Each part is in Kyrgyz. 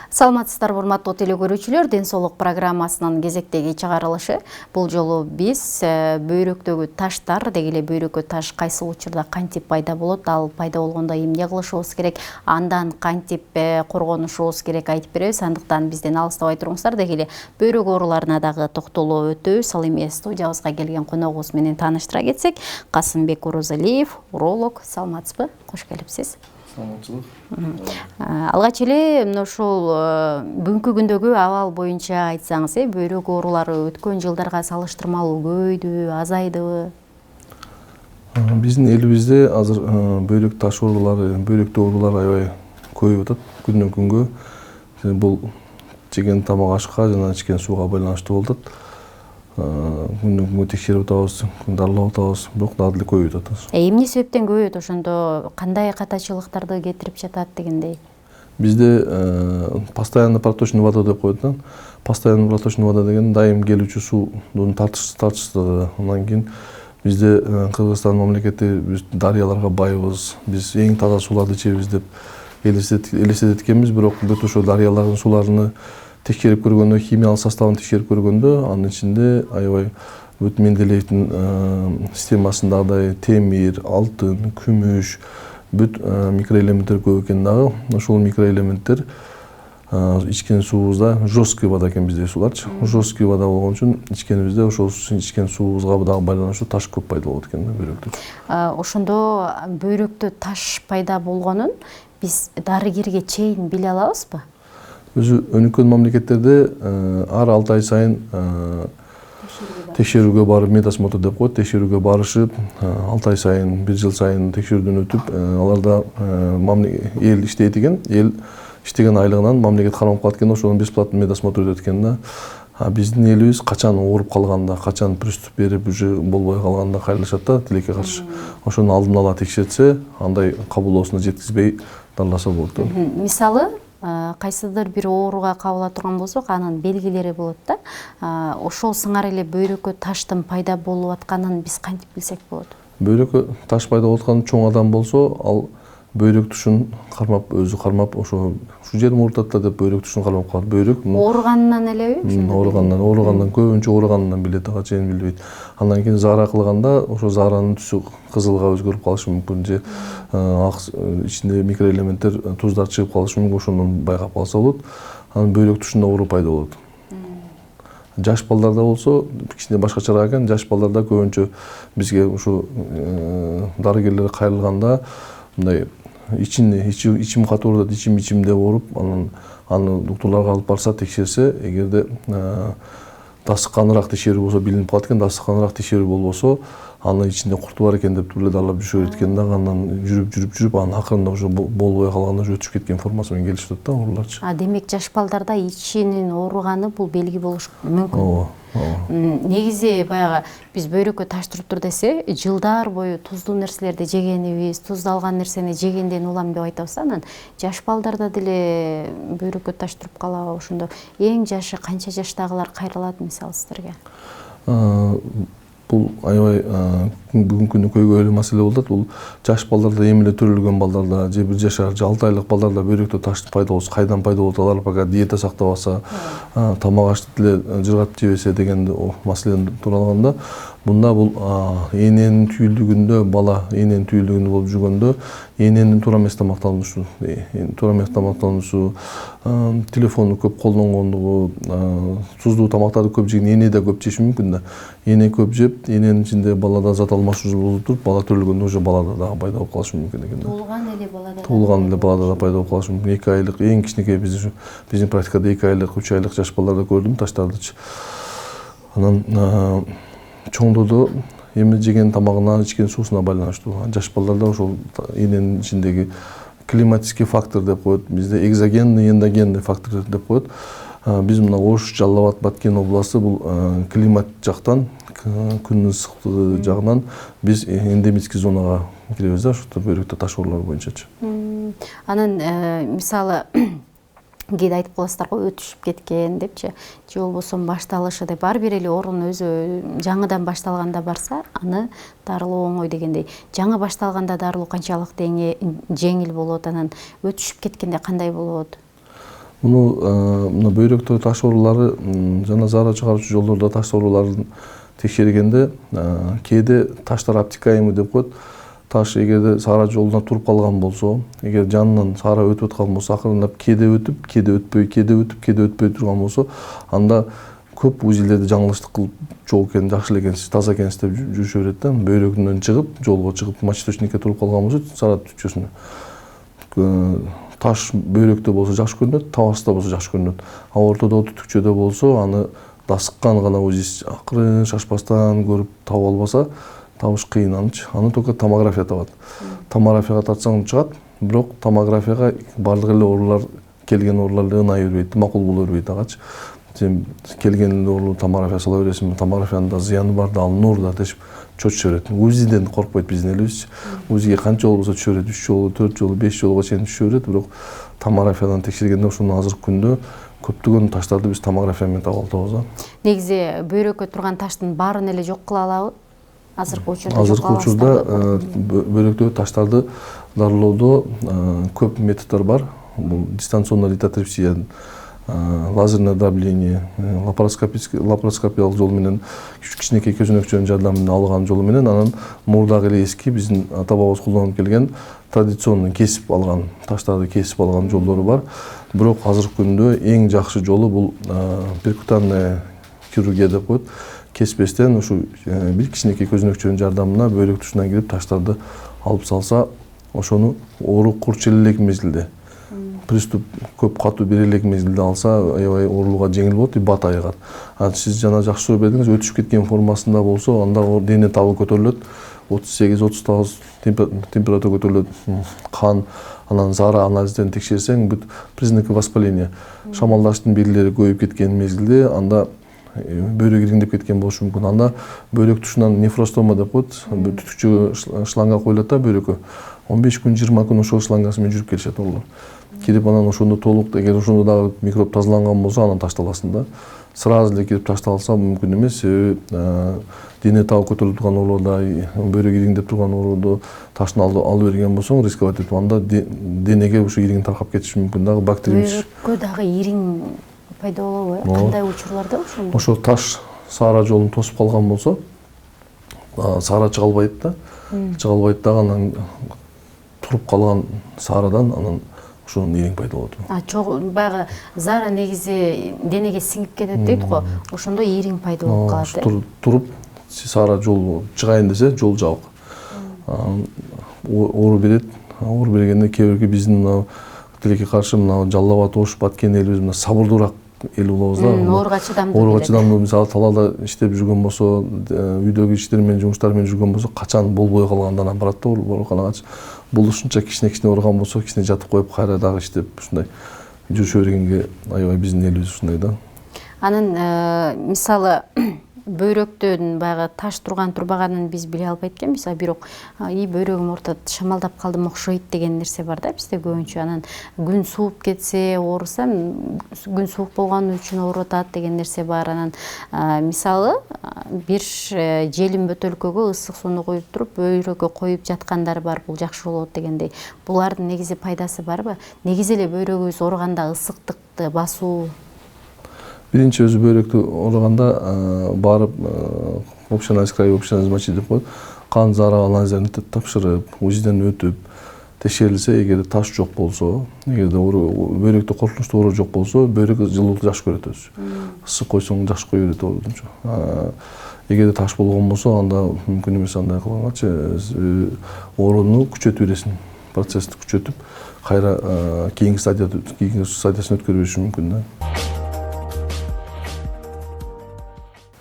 Саламатсыздар, урматтуу телекөрүүчүлөр, Ден соолук программасынын кезектеги чыгарылышы. Бул жолу биз бөйрөктөгү таштар, деги эле бөйрөккө таш кайсы учурда кантип пайда болот, ал пайда болгондо эмне кылышыбыз керек, андан кантип коргонушубуз керек айтып беребиз. Андыктан бизден алыстабай туруңуздар, деги эле бөйрөк ооруларына дагы токтолуп өтөбүз. Ал эми студиябызга келген коногубуз менен тааныштыра кетсек, Касымбек Орозалиев, уролог. Саламатсызбы? Кош келипсиз. Алгач эле ушул бүгүнкү күндөгү абал боюнча айтсаңыз, бөйрөк оорулары өткөн жылдарга салыштырмалуу көбөйдүбү, азайдыбы? Биздин элибизде азыр бөйрөк таш оорулары, бөйрөктө оорулар аябай көбөйүп атат күндөн күнгө. Бул жеген тамак ашка жана ичкен сууга байланыштуу болуп атат. Күндөн күнгө текшерип атабыз, дарылап атабыз, бирок дагы деле көбөйүп атат. Эмне себептен көбөйөт ошондо? Кандай катачылыктарды кетирип жатат дегендей? Бизде постоянно проточный вода деп коет да. Постоянно проточный вода деген дайым келүүчү суунун тартыштыгы. Андан кийин бизде Кыргызстан мамлекети биз дарыяларга байбыз, биз эң таза сууларды ичебиз деп элестетет экенбиз, бирок бүт ошо дарыялардын сууларыны текшерип көргөндө, химиялык составын текшерип көргөндө, анын ичинде аябай бүт Менделеевдин системасындагыдай темир, алтын, күмүш, бүт микроэлементтер көп экен дагы. Ошол микроэлементтер ичкен суубузда жесткий вода экен биздеги сууларчы. Жесткий вода болгон үчүн ичкенибизде ошол ичкен суубузга дагы байланыштуу таш көп пайда болот экен да бөйрөктө. Ошондо бөйрөктө таш пайда болгонун биз дарыгерге чейин биле алабызбы? Өзү өнүккөн мамлекеттерде ар 6 ай сайын текшерүүгө барып, медосмотр деп коет, текшерүүгө барышып, 6 ай сайын, 1 жыл сайын текшерүүдөн өтүп, аларда эл иштейт экен, эл иштеген айлыгынан мамлекет кармап калат экен, ошону бесплатный медосмотр өтөт экен да. Биздин элибиз качан ооруп калганда, качан приступ берип, уже болбой калганда кайрылышат да тилекке каршы. Ошону алдын ала текшертсе, андай кабылоосуна жеткизбей дарыласа болот да. Мисалы, кайсыдыр бир ооруга кабыла турган болсок, анын белгилери болот да. Ошол сыңар эле бөйрөккө таштын пайда болуп атканын биз кантип билсек болот? Бөйрөккө таш пайда болуп аткан чоң адам болсо, ал бөйрөк тушун кармап, өзү кармап, ошо жерим ооруп атат деп бөйрөк тушун кармап калат. Бөйрөк ооруганынан элеби? Ооругандан көбүнчө ооруганынан билет, ага чейин билбейт. Андан кийин заара кылганда, ошо зааранын түсү кызылга өзгөрүп калышы мүмкүн, же ичинде микроэлементтер, туздар чыгып калышы мүмкүн, ошондон байкап калса болот. Анан бөйрөк тушунда оору пайда болот. Жаш балдарда болсо, кичине башкачараак экен. Жаш балдарда көбүнчө бизге ушу дарыгерлер кайрылганда мындай ичим катуу болот, ичим деп ооруп, анан аны доктурларга алып барса, текшерсе, эгерде дасыкканыраак текшерүү болсо билинип калат экен, дасыкканыраак текшерүү болбосо, анын ичинде курту бар экен деп эле дарылап жүрүшөт экен да. Андан жүрүп, анан акырында уже болбой калганда уже өтүшүп кеткен формасы менен келишип атат да ооруларчы. Демек жаш балдарда ичинин ооруганы бул белги болушу мүмкүн. Ооба. Негизи баягы биз бөйрөккө таш туруптур десе, жылдар бою туздуу нерселерди жегенибиз, туздалган нерсени жегенден улам деп айтабыз. Анан жаш балдарда деле бөйрөккө таш туруп калабы? Ошондо эң жашы канча жаштагылар кайрылат мисалы сиздерге? Бул аябай бүгүнкү күндө көйгөйлүү маселе болуп атат. Бул жаш балдарда, эми эле төрөлгөн балдарда, же 1 жашар, же 6 айлык балдарда бөйрөктө таштын пайда болушу кайдан пайда болот? Алар пока диета сактабаса, тамак ашты деле жыргатып жебесе деген маселени тууралганда, мында бул эненин түйүлдүгүндө, бала эненин түйүлдүгүндө болуп жүргөндө, эненин туура эмес тамактануусу, телефонду көп колдонгондугу, туздуу тамактарды көп жеген, эне да көп жеши мүмкүн да. Эне көп жеп, эненин ичинде балада зат алмашуусу болуп туруп, бала төрөлгөндө уже балада дагы пайда болуп калышы мүмкүн экен да. Туулган эле балада да пайда болуп калышы мүмкүн. 2 айлык, эң кичинекей биздин практикада 2 айлык, 3 айлык жаш балдарда көрдүм таштардычы. Анан чоңдордо эми жеген тамагына, ичкен суусуна байланыштуу. Жаш балдарда ошол эненин ичиндеги климатический фактор деп коет, бизде экзогенный, эндогенный фактор деп коет. Биз мына Ош, Жалал Абад, Баткен областы бул климат жактан, күндүн ысыктыгы жагынан биз эндемический зонага киребиз да, ошо бөйрөктө таш оорулары боюнчачы. Анан мисалы кээде айтып каласыздар го, өтүшүп кеткен депчи, же болбосо башталышы деп, ар бир эле оорунун өзү жаңыдан башталганда барса, аны дарылоо оңой дегендей. Жаңы башталганда дарылоо канчалык жеңил болот, анан өтүшүп кеткенде кандай болот? Мына бөйрөктөгү таш оорулары жана заара чыгаруучу жолдордо таш ооруларын текшергенде кээде таштар обтекаемый деп коет. Таш эгерде саара жолунан туруп калган болсо, эгер жанынан саара өтүп аткан болсо, акырындап кээде өтүп, кээде өтпөй, кээде өтүп, кээде өтпөй турган болсо, анда көп УЗИлерде жаңылыштык кылып жок экен, жакшы эле экенсиз, таза экенсиз деп жүрүшө берет да. Бөйрөгүнөн чыгып, жолго чыгып, мочеточникке туруп калган болсо, саара түчөсүнө таш бөйрөктө болсо жакшы көрүнөт, табасында болсо жакшы көрүнөт. А ортодо түтүкчөдө болсо, аны дасыккан гана УЗИ акырын шашпастан көрүп таап албаса, табыш кыйын анычы. Аны только томография табат. Томографияга тартсаң чыгат, бирок томографияга бардык эле оорулар, келген оорулар ынай бербейт, макул боло бербейт агачы. Сен келген оору томография сала бересиң, томографиянын да зыяны бар да, ал нур да дешип чөчүшө берет. УЗИден коркпойт биздин элибиз. УЗИге канча жолу болсо түшө берет, 3 жолу, 4 жолу, 5 жолго чейин түшө берет, бирок томографиядан текшергенде ошону азыркы күндө көптөгөн таштарды биз томография менен таап атабыз. Негизи бөйрөккө турган таштын баарын эле жок кыла алабы? Азыркы учурда Азыркы учурда бөйрөктөгү таштарды дарылоодо көп методдор бар. Бул дистанционный литотрипсия, лазерное давление, лапароскопиялык жол менен, кичинекей көзөнөкчөнүн жардамы алган жолу менен, анан мурдагы эле эски биздин ата бабабыз колдонуп келген традиционный кесип алган, таштарды кесип алган жолдору бар. Бирок азыркы күндө эң жакшы жолу бул перкутанная хирургия деп коет. Кеспестен ушу бир кичинекей көзөнөкчөнүн жардамына бөйрөк тушунан кирип таштарды алып салса, ошону оору курч элек мезгилде, приступ көп катуу бир элек мезгилде алса, аябай оорулууга жеңил болот, и бат айыгат. Сиз жана жакшы суроо бердиңиз, өтүшүп кеткен формасында болсо, анда дене табы көтөрүлөт, 38-39 температура көтөрүлөт, кан, анан заара анализден текшерсең, бүт признаки воспаления, шамалдаштын белгилери көбөйүп кеткен мезгилде, анда бөйрөк ириңдеп кеткен болушу мүмкүн. Анда бөйрөк тушунан нефростома деп коет, түтүкчө шланга коюлат да бөйрөккө. 15 күн, 20 күн ошол шлангасы менен жүрүп келишет олар. Кирип анан ошондо толук, эгер ошондо дагы микроб тазаланган болсо, анан ташталасың да. Сразу эле кирип ташталса мүмкүн эмес, дене табы көтөрүлүп турган ооруда, бөйрөк ириңдеп турган ооруда таштын алып берген болсоң, рисковать этип, анда денеге ушу ириң таркап кетиши мүмкүн дагы, бактерия. Бөйрөккө дагы ириң пайда болобу? Кандай учурларда ошондо? Ошо таш саара жолун тосуп калган болсо, саара чыга албайт да. Чыга албайт дагы, анан туруп калган саарадан анан ошонун ириң пайда болот. Баягы заара негизи денеге сиңип кетет дейт го. Ошондо ириң пайда болуп калат. Туруп саара жол чыгайын десе, жол жабык. Оору берет. Оору бергенде кээ бирки биздин мына тилекке каршы мына Жалал Абад, Ош, Баткен элибиз мына сабырдуураак эл болобуз да. Ооруга чыдамдуу. Ооруга чыдамдуу, мисалы талаада иштеп жүргөн болсо, үйдөгү иштер менен, жумуштар менен жүргөн болсо, качан болбой калгандан барат да ооруканага. Бул ушунча кичине урган болсо, кичине жатып коюп, кайра дагы иштеп ушундай жүрүшө бергенге аябай биздин элибиз ушундай да. Анын мисалы бөйрөктөн баягы таш турбаганын биз биле албайт экенбиз, бирок бөйрөгүм ортодо шамалдап калдым окшойт деген нерсе бар да бизде көбүнчө. Анан күн сууп кетсе, оорусам, күн суук болгону үчүн оорутат деген нерсе бар. Анан мисалы бир желим бөтөлкөгө ысык сууну коюп туруп, бөйрөккө коюп жаткандар бар, бул жакшы болот дегендей. Булардын негизи пайдасы барбы? Негизи эле бөйрөгүбүз ооруганда ысыктыкты басуу. Биринчи өзү бөйрөктү оорuganda барып общеанализ край, общеанализ мочи деп коет. Кан заара анализдерин тапшырып, УЗИден өтүп, текшерилсе, эгерде таш жок болсо, эгерде бөйрөктө коркунучтуу оору жок болсо, бөйрөк жылуулукту жакшы көрөт өзү. Ысык койсоң жакшы кое берет оорудунчу. Эгерде таш болгон болсо, анда мүмкүн эмес андай кылгангачы, ооруну күчөтүп бересиң, процессти күчөтүп, кайра кийинки стадиясын өткөрүп бериши мүмкүн да.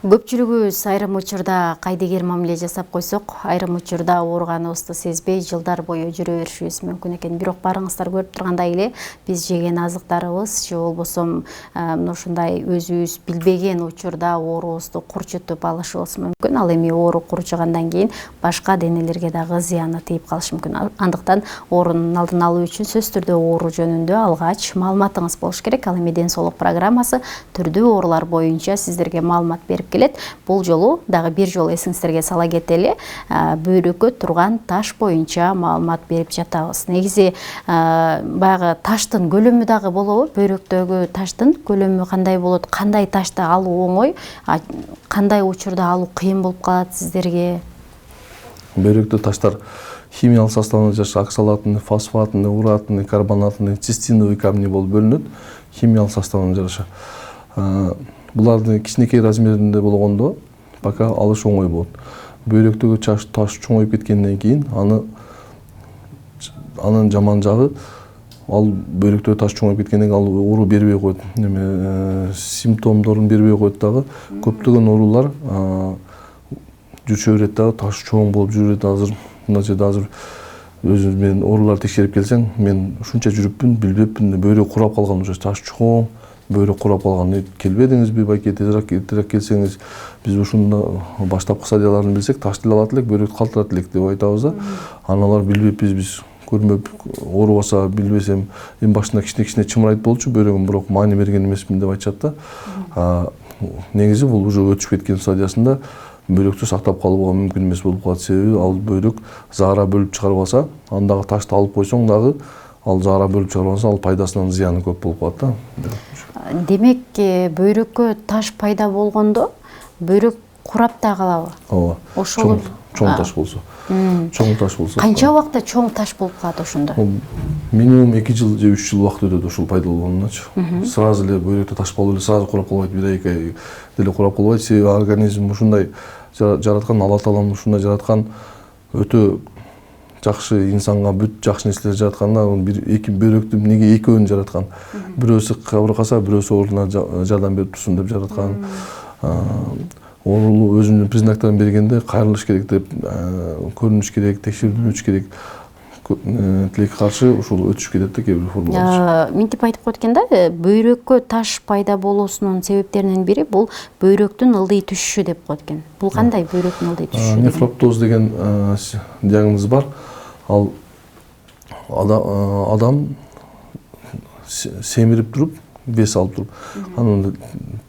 Көпчүлүгүбүз айрым учурда кайдыгер мамиле жасап койсок, айрым учурда ооруганыбызды сезбей жылдар бою жүрө беришибиз мүмкүн экен. Бирок барыңыздар көрүп тургандай эле биз жеген азыктарыбыз же болбосо ушундай өзүбүз билбеген учурда оорубузду курчутуп алышыбыз мүмкүн. Ал эми оору курчугандан кийин башка денелерге дагы зыяны тийип калышы мүмкүн. Андыктан оорунун алдын алуу үчүн сөзсүз түрдө оору жөнүндө алгач маалыматыңыз болуш керек. Ал эми ден соолук программасы түрдүү оорулар боюнча сиздерге маалымат берип келет. Бул жолу дагы бир жолу эсиңиздерге сала кетели, бөйрөккө турган таш боюнча маалымат берип жатабыз. Негизи баягы таштын көлөмү дагы болобу? Бөйрөктөгү таштын көлөмү кандай болот? Кандай ташты алуу оңой, кандай учурда алуу кыйын болуп калат сиздерге? Бөйрөктө таштар химиялык составына жараша оксалатный, фосфатный, уратный, карбонатный, цистиновый камни болуп бөлүнөт. Химиялык составына жараша. Булардын кичинекей размеринде болгондо пока алыш оңой болот. Бөйрөктөгү таш чоңоюп кеткенден кийин анын жаман жагы, ал бөйрөктөгү таш чоңоюп кеткенден кийин ал оору бербей коет. Симптомдорун бербей коет дагы. Көптөгөн оорулар жүрүшө берет дагы, таш чоң болуп жүрөт. Азыр мына жерде азыр өзүм менен оорулар текшерип келсең, мен ушунча жүрүппүн, билбеппин, бөйрөк курап калган, уже таш чоң, бөйрөк курап калган. Келбедиңизби, байке, тезирээк келсеңиз, биз ушунда баштапкы стадияларын билсек, таш деле алат элек, бөйрөктү калтырат элек деп айтабыз да. Аналар билбеппиз биз, көрмөп, оорубаса билбесем, эң башында кичине чымырайт болчу бөйрөгүм, бирок маани берген эмесмин деп айтышат да. Негизи бул уже өтүшүп кеткен стадиясында бөйрөктү сактап калууга мүмкүн эмес болуп калат. Себеби ал бөйрөк заара бөлүп чыгарып алса, андагы ташты алып койсоң дагы, ал заара бөлүп чыгарып алса, ал пайдасынан зыяны көп болуп калат да. Демек, бөйрөккө таш пайда болгондо бөйрөк курап да калабы? Ооба. Ошол чоң таш болсо. Чоң таш болсо. Канча убакта чоң таш болуп калат ошондо? Минимум 2 жыл же 3 жыл убакыт өтөт ошол пайда болгондочу. Сразу эле бөйрөктө таш болуп эле сразу курап калбайт, 1-2 ай деле курап калбайт. Себеби организм ушундай жараткан, Алла Таалам ушундай жараткан, өтө жакшы инсанга бүт жакшы нерселер жараткан да. Эки бөйрөктү эмнеге экөөнү жараткан? Бирөөсү кабыргаса, бирөөсү ооруна жардам берип турсун деп жараткан. Оорулуу өзүнүн признактарын бергенде кайрылыш керек деп, көрүнүш керек, текшерилиш керек. Тилекке каршы ушул өтүшүп кетет да кээ бир формалар. Минтип айтып коет экен да, бөйрөккө таш пайда болуусунун себептеринин бири бул бөйрөктүн ылдый түшүшү деп коет экен. Бул кандай бөйрөктүн ылдый түшүшү? Нефроптоз деген диагноз бар. Ал адам семирип туруп, вес алып туруп, анан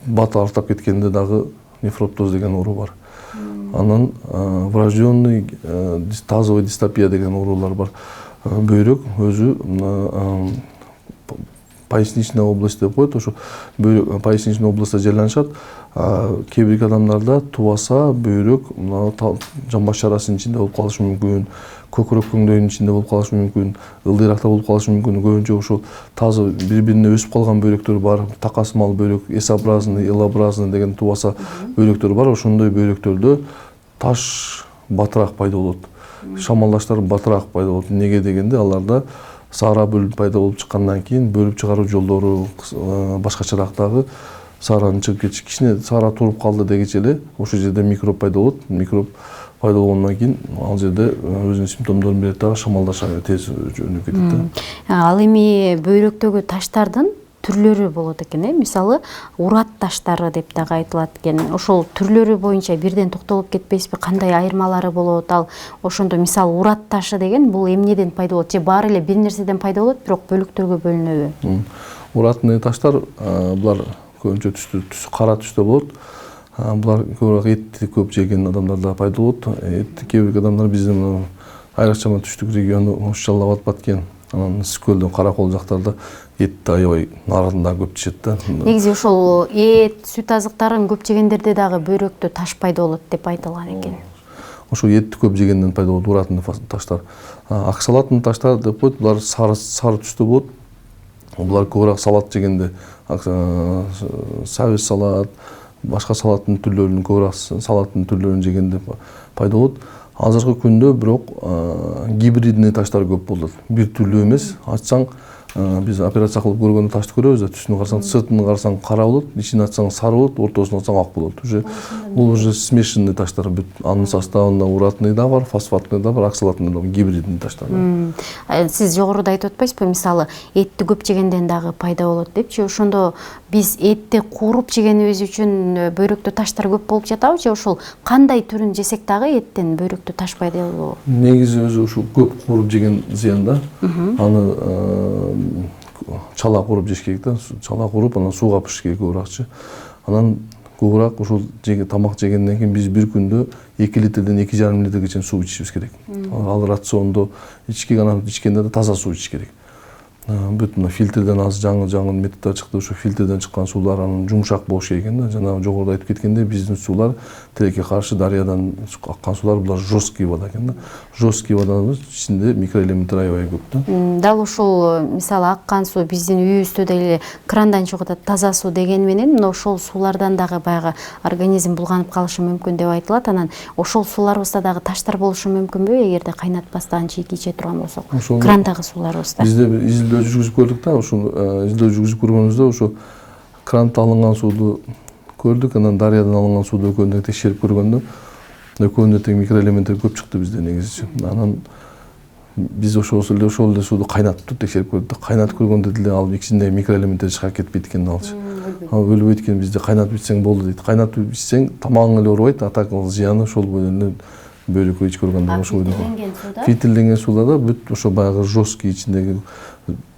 баты артап кеткенде дагы нефроптоз деген оору бар. Анан врожденный тазовый дистопия деген оорулар бар. Бөйрөк өзү поясничная область деп коет, ошо бөйрөк поясничный областта жайланышат. Кээ бир адамдарда тубаса бөйрөк жамбаш чарасынын ичинде болуп калышы мүмкүн, көкүрөк көңдөйүнүн ичинде болуп калышы мүмкүн, ылдыйракта болуп калышы мүмкүн. Көбүнчө ошол таза бири-бирине өсүп калган бөйрөктөр бар. Такасмал бөйрөк, S-образный, L-образный деген тубаса бөйрөктөр бар. Ошондой бөйрөктөрдө таш батыраак пайда болот. Шамалдаштар батыраак пайда болот. Неге дегенде аларда саара бөлүп пайда болуп чыккандан кийин бөлүп чыгаруу жолдору башкачараак дагы сааранын чыгып кетиши. Кичине саара туруп калды дегиче эле ошол жерде микроб пайда болот. Микроб пайда болгондон кийин ал жерде өзүнүн симптомдорун берет дагы, шамалдаш тез жөнүп кетет да. Ал эми бөйрөктөгү таштардын түрлөрү болот экен, мисалы урат таштары деп дагы айтылат экен. Ошол түрлөрү боюнча бирден токтолуп кетпейсизби? Кандай айырмалары болот? Ал ошондо мисалы урат ташы деген бул эмнеден пайда болот? Же баары эле бир нерседен пайда болот, бирок бөлүктөргө бөлүнөбү? Уратный таштар булар көбүнчө түсү кара түстө болот. Булар көбүрөөк этти көп жеген адамдарда пайда болот. Кээ бир адамдар биздин айрыкча түштүк региону Ошчал Абад Баткен, анан Ысык-Көлдөн Каракол жактарда этти аябай нарында көп жешет да. Негизи ошол эт, сүт азыктарын көп жегендерде дагы бөйрөктө таш пайда болот деп айтылган экен. Ошол этти көп жегенден пайда болот уратный таштар. Оксалатный таштар деп коет, булар сары түстө болот. Булар көбүрөөк салат жегенде, сабиз салат, башка салаттын түрлөрүн, көбүрөөк салаттын түрлөрүн жегенде пайда болот. Азыркы күндө бирок гибридный таштар көп болот. Бир түрлүү эмес, ачсаң биз операция кылып көргөндө ташты көрөбүз да, түсүн карасаң, сыртын карасаң кара болот, ичин ачсаң сары болот, ортосун ачсаң ак болот. Бул уже смешанный таштар. Анын составында уратный да бар, фосфатный да бар, оксалатный да бар, гибридный таштар. Сиз жогоруда айтып атпайсызбы, мисалы этти көп жегенден дагы пайда болот депчи. Ошондо биз этти кууруп жегенибиз үчүн бөйрөктө таштар көп болуп жатабы, же ошол кандай түрүн жесек дагы эттен бөйрөктө таш пайда болобу? Негизи өзү ушул көп кууруп жеген зыян да. Аны чала куруп жеш керек да. Чала куруп, анан сууга пышыш керек көбүрөөкчү. Анан көбүрөөк ушул тамак жегенден кийин биз бир күндө 2 литрден 2,5 литрге чейин суу ичишибиз керек. Ал рационду ичкенде да таза суу ичиш керек. Бүт мына фильтрден азыр жаңы методдор чыкты. Ошо фильтрден чыккан суулар анын жумшак болуш керек экен да. Жана жогоруда айтып кеткендей, биздин суулар тилекке каршы дарыядан аккан суулар булар жесткий вода экен да. Жесткий воданын ичинде микроэлементтер аябай көп да. Дал ушул мисалы аккан суу биздин үйүбүздө деле крандан чыгып атат таза суу деген менен мына ошол суулардан дагы баягы организм булганып калышы мүмкүн деп айтылат. Анан ошол сууларыбызда дагы таштар болушу мүмкүнбү эгерде кайнатпастан чийки иче турган болсок? Крандагы сууларыбызда. Бизде жүргүзүп көрдүк да, ушул жүргүзүп көргөнүбүздө ошо крандан алынган сууду көрдүк, анан дарыядан алынган сууду экөөнү текшерип көргөндө экөөнүндө тең микроэлементтер көп чыкты бизде негизичи. Анан биз ошол эле сууду кайнатып текшерип көрдүк. Кайнатып көргөндө деле ал ичиндеги микроэлементтер чыгып кетпейт экен алчы. Өлбөйт экен, бизде кайнатып ичсең болду дейт. Кайнатып ичсең тамагың эле оорубайт, а так зыяны ошол бөйрөккө ичип көргөндө ошо фильтрленген сууларда бүт ошо баягы жесткий ичиндеги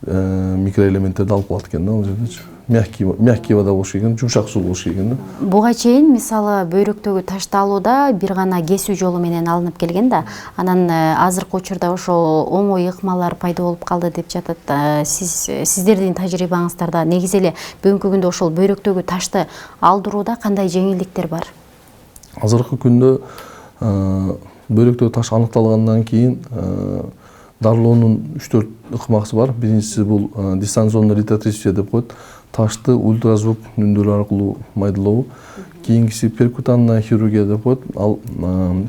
микроэлементтерди алып калат экен да ал жердечи. Мягкий вода болуш керек экен, жумшак суу болуш керек экен да. Буга чейин мисалы бөйрөктөгү ташты алууда бир гана кесүү жолу менен алынып келген да. Анан азыркы учурда ошо оңой ыкмалар пайда болуп калды деп жатат. Сиздердин тажрыйбаңыздарда негизи эле бүгүнкү күндө ошол бөйрөктөгү ташты алдырууда кандай жеңилдиктер бар? Азыркы күндө бөйрөктөгү таш аныкталгандан кийин дарылоонун 3-4 ыкмасы бар. Биринчиси бул дистанционный литотрипсия деп коет. Ташты ультразвук үндөөр аркылуу майдалоо. Кийинкиси перкутанная хирургия деп коет. Ал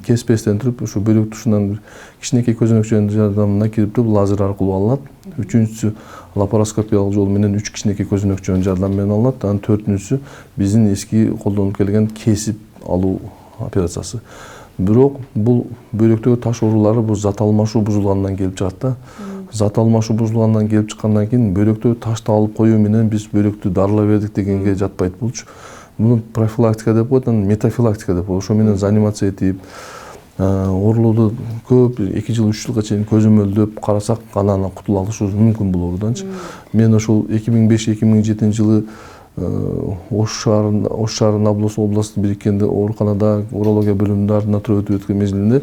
кеспестен туруп ошо бөйрөк тушунан кичинекей көзөнөкчөнүн жардамына кирип туруп лазер аркылуу алынат. Үчүнчүсү лапароскопиялык жол менен 3 кичинекей көзөнөкчөнүн жардамы менен алынат. Анан төртүнчүсү биздин эски колдонуп келген кесип алуу операциясы. Бирок бул бөйрөктөгү таш оорулары бул зат алмашуу бузулгандан келип чыгат да. Зат алмашуу бузулгандан келип чыккандан кийин бөйрөктөгү ташты алып коюу менен биз бөйрөктү дарылай бердик дегенге жатпайт булчу. Муну профилактика деп коет, анан метафилактика деп коет. Ошо менен заниматься этип, оорулууду көп 2 жыл 3 жылга чейин көзөмөлдөп карасак анан кутула алышыбыз мүмкүн бул ооруданчы. Мен ошол 2005-2007 жылы Ош шаарынын областы бириккенде ооруканада урология бөлүмүндө ординатура өтүп өткөн мезгилинде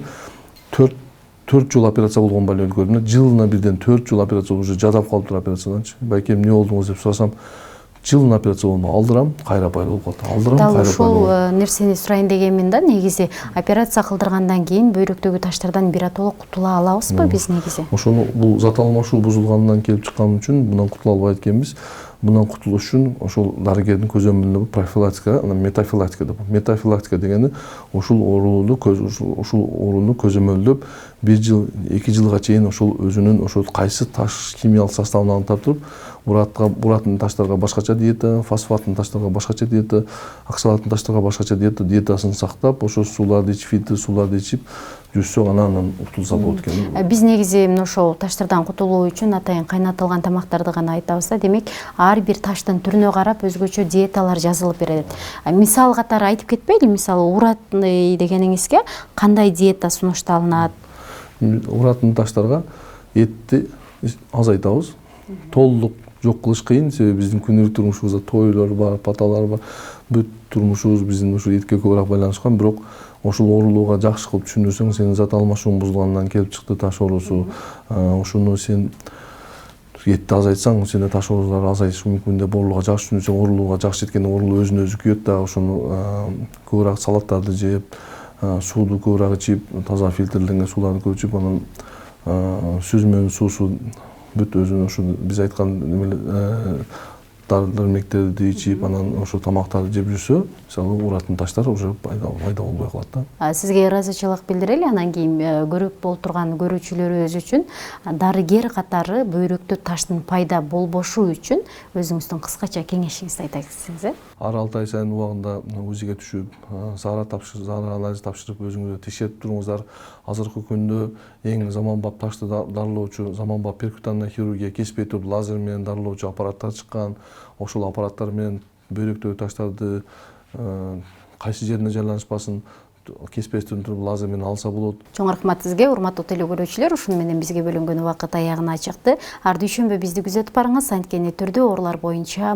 4 жол операция болгон больной көрдүм. Жылына бирден 4 жол операция уже жадап калып туруп операцияданчы. Байке эмне болдуңуз деп сурасам, жылына операция болмок. Алдырам, кайра пайда болуп калат. Алдырам, кайра пайда болуп калат. Ошол нерсени сурайын дегенмин да, негизи операция кылдыргандан кийин бөйрөктөгү таштардан биротоло кутула алабызбы биз негизи? Ошону бул зат алмашуу бузулгандан келип чыккан үчүн мындан кутула албайт экенбиз. Мындан кутулуш үчүн ошол дарыгердин көзөмөлүндө профилактика, анан метафилактика деп. Метафилактика дегени ошол ооруну көзөмөлдөп 1 жыл, 2 жылга чейин ошол өзүнүн ошол кайсы таш химиялык составын аныктап туруп, уратын таштарга башкача диета, фосфаттын таштарга башкача диета, оксалаттын таштарга башкача диетасын сактап, ошо сууларды ичип, фильтр сууларды ичип жүрсөк анан кутулса болот экен. Биз негизи мына ошол таштардан кутулуу үчүн атайын кайнатылган тамактарды гана айтабыз да. Демек, ар бир таштын түрүнө карап өзгөчө диеталар жазылып берилет. Мисал катары айтып кетпейли, мисалы уратный дегениңизге кандай диета сунушталынат? Уратын таштарга этти азайтабыз. Толук жок кылыш кыйын, себеби биздин күнүлүк турмушубузда тойлор бар, паталар бар. Бүт турмушубуз биздин ушу этке көбүрөөк байланышкан, бирок ошол оорулууга жакшы кылып түшүндүрсөң, сенин зат алмашууң бузулгандан келип чыкты таш оорусу. Ошону сен этти азайтсаң, сенде таш оорулары азайышы мүмкүн деп оорулууга жакшы түшүндүрсөң, оорулууга жакшы жеткенде оорулуу өзүнө өзү күйөт да. Ошону көбүрөөк салаттарды жеп, сууду көбүрөөк ичип, таза фильтрленген сууларды көп ичип, анан сүзмөнүн суусу бүт өзүнүн ошо биз айткан дармектерди ичип, анан ошо тамактарды жеп жүрсө, мисалы уратын таштар уже пайда болбой калат да. Сизге ыраазычылык билдирели, анан кийин көрүп отурган көрүүчүлөрүбүз үчүн дарыгер катары бөйрөктө таштын пайда болбошу үчүн өзүңүздүн кыскача кеңешиңизди айта кетсеңиз. Ар 6 ай сайын убагында УЗИге түшүп, зара анализ тапшырып, өзүңүздү текшерип туруңуздар. Азыркы күндө эң заманбап ташты дарылоочу, заманбап перкутанная хирургия кеспей туруп лазер менен дарылоочу аппараттар чыккан. Ошол аппараттар менен бөйрөктөгү таштарды кайсы жерине жайланышпасын кеспестен туруп лазер менен алса болот. Чоң рахмат сизге, урматтуу телекөрүүчүлөр. Ушуну менен бизге бөлүнгөн убакыт аягына чыкты. Ар дүйшөмбү бизди күзөтүп барыңыз, анткени түрдүү оорулар боюнча